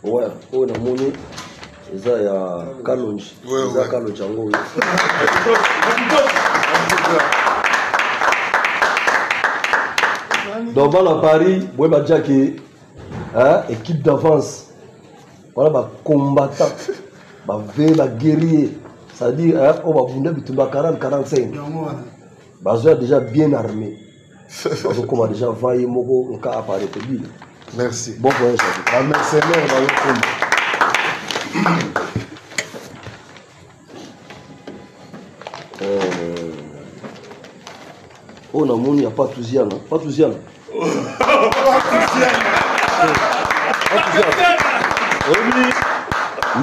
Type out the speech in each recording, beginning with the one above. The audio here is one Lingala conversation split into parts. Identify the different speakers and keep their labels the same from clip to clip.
Speaker 1: Ouais, on a monnaie. Ça y a Kalonji. Ça Kalonji Ango. Donc à Paris, vous voyez déjà que équipe d'avance, voilà, bah combattant, bah guerrier, c'est-à-dire on va bounder 40-45. Bah déjà bien armé. Donc on a déjà envoyé Mogo au cas appareil.
Speaker 2: Merci.
Speaker 1: Bon voyage.
Speaker 2: Merci.
Speaker 1: On a mon, il n'y a pas Touziane. Pas Touziane.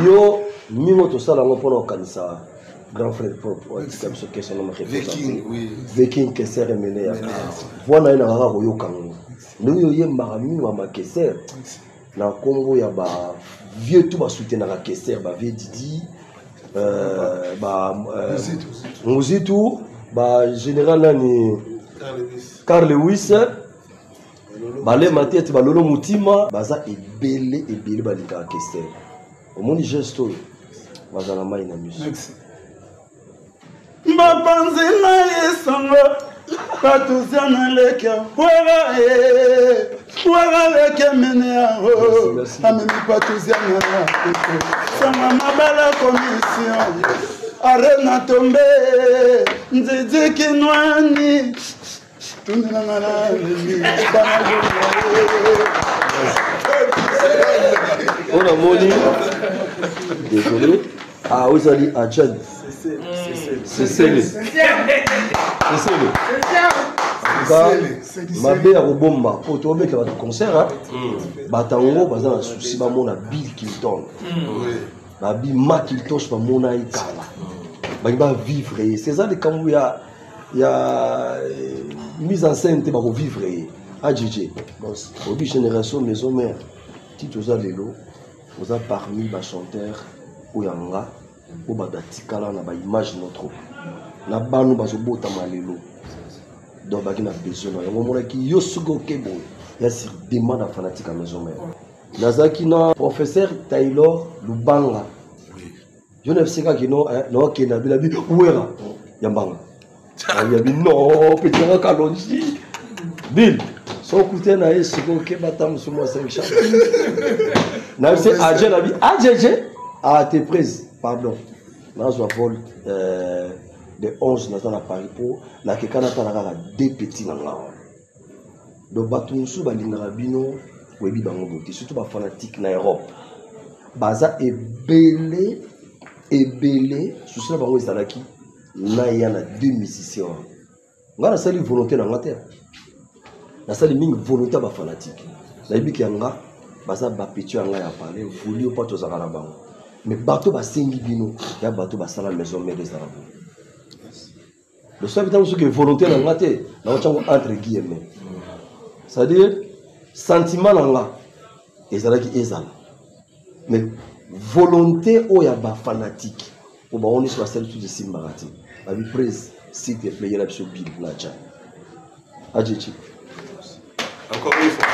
Speaker 1: Yo, mimo to sala ngo pona kanisa. Grand frère propre, comme ce que c'est nom
Speaker 2: Viking, oui.
Speaker 1: Viking que c'est remené. Voilà ina ngaka ko yokango. Nous yo marami wa makesser. Na Congo ya ba vieux tout ba soutenir na kesser ba vieux Didi Muzitu ba général nani Carl Lewis Balé Mathieu Balolo Mutima baza ebele balika kesser. Au monde gesto baza na mai na mus.
Speaker 3: Mapanzi na yesongo Patouziana leke Wara leke menea Amemi Patouziana leke Sama mabala commission Arena tombe Nzidi kinwani Tunina ngana
Speaker 1: On a moni. Désolé. Ah, vous avez dit Adjan. C'est celle. Ma belle à Robomba. Pour toi, mec, à concert, Batango, baza na souci, ba mona Bill Clinton. Ba Bill Macintosh, ba mona Ikala. Ba vivre. C'est ça, quand il y a mise en scène, ba vivre. Ah, JJ. Au bout génération maison mère. Tito Zalelo, vous avez parmi les chanteurs Oyanga, ou Badatikala, na ba image notre. Na banu bazobota malelo. Donc ba qui na besoin. On mona ki yosugo kebo. Ya sur demande fanatique à maison mère. Nazaki na professeur Taylor Lubanga. Je ne sais pas qui non qui na bilabi ouera yambanga. Il y a dit non, petit Kalonji. Bill son côté na yosugo kebatam sur moi 5 chats. Na c'est Adje la vie. Adje a été prise. Pardon. Là je vol de 11 dans Paris pour la kekana talaka deux petits na nga. Donc batunsu balingara bino webi bango bote surtout ba fanatique na Europe. Baza ebele souci na bango ezalaki na ya na deux musiciens. Ngana sali volonté na ngata. Na sali mingi volonté ba fanatique. Na yibiki nga baza ba petit nga ya parler voulu pas to zakala bango. Mais bateau ba sengi bino ya bateau ba sala maison mère des arabes. Le seul étant ce que volonté na ngata na entre guillemets. C'est-à-dire sentiment là ezalaki ezala. Mais volonté o ya ba fanatique. O ba on est sur celle tout de Simbarati. La vie prise s'il te plaît la sur Bill Nacha. Adjectif.
Speaker 2: Encore une fois.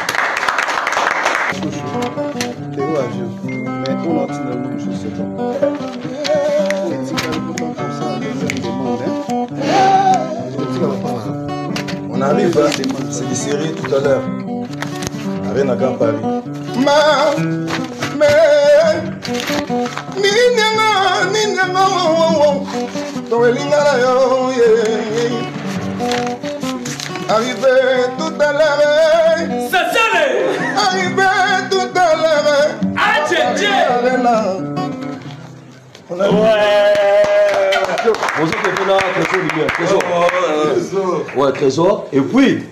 Speaker 3: Mais on a dit je sais pas.
Speaker 2: On arrive, c'est des séries tout à l'heure. Arena Grand Paris.
Speaker 3: Arrivé tout à l'heure. Arrivé tout à l'heure.
Speaker 1: Ouais, trésor. Et puis,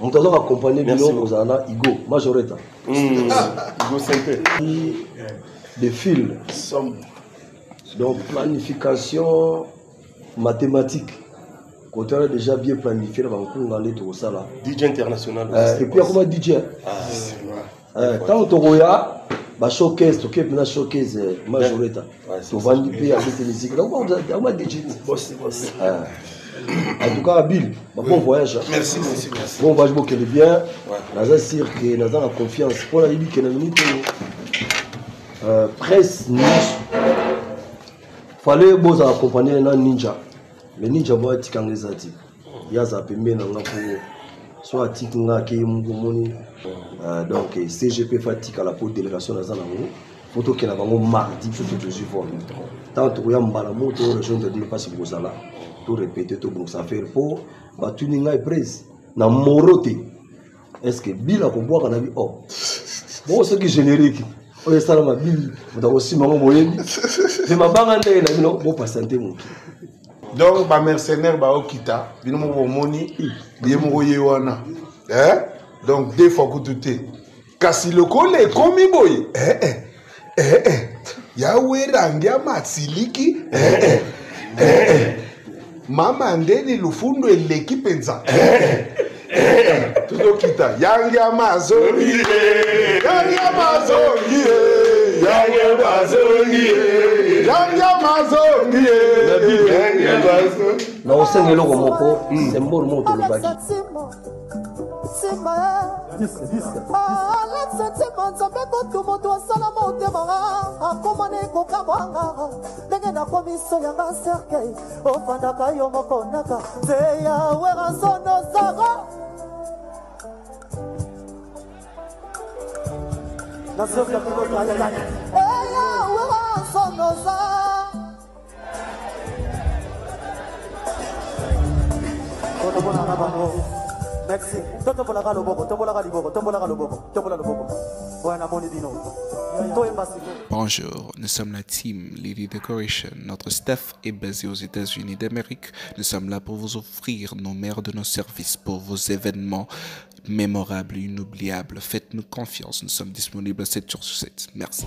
Speaker 1: on t'a accompagné bien aux Anna Igo, Majoretta.
Speaker 2: Igo Santé.
Speaker 1: Des fils. Donc, planification mathématique. Quand on a déjà bien planifié, on va aller tout ça là.
Speaker 2: DJ international.
Speaker 1: Et puis, comment DJ tant que tu Bah showcase, ok, maintenant showcase majorité. Tu vas dire avec les musiques. Donc on a dit. En tout cas, Bill, bon voyage.
Speaker 2: Merci.
Speaker 1: Bon voyage, beaucoup de bien. Nous avons sûr que nous avons confiance. Pour la Libye, que nous avons presse, il fallait vous accompagner un ninja. Le ninja va être quand les articles. Il y a ça permet pour soit article qui donc CGP fatigue à la pour délégation dans la photo qui n'a pas mardi sur toutes les formes. Tant que vous avez un moto, les gens ne disent pas si vous allez tout répéter, tout bon ça fait pour tout n'est pas prise. Na moroté. Est-ce que Bill a boire un avis oh bon ce qui est générique. On est ça ma Bill, vous avez aussi maman moyen. Je m'a pas rentré là non bon patienter mon.
Speaker 2: Donc ba mercenaire ba okita, bino mo moni, bié mo yewana. Donc des fois que tout est. Kasi le collé komi boy. Yawe rangia matsiliki. Mama ndeni lufundo eleki penza. Tudo kita. Yangia mazongi. Yangia mazongi. Yangia mazongi. Yangia mazongi. Yangia mazongi.
Speaker 1: Na osenge loko moko, symbole moto le baki.
Speaker 4: Merci.
Speaker 5: Bonjour, nous sommes la team Lily Decoration. Notre staff est basé aux États-Unis d'Amérique. Nous sommes là pour vous offrir nos meilleurs de nos services pour vos événements mémorables et inoubliables. Faites-nous confiance, nous sommes disponibles 7 jours sur 7. Merci.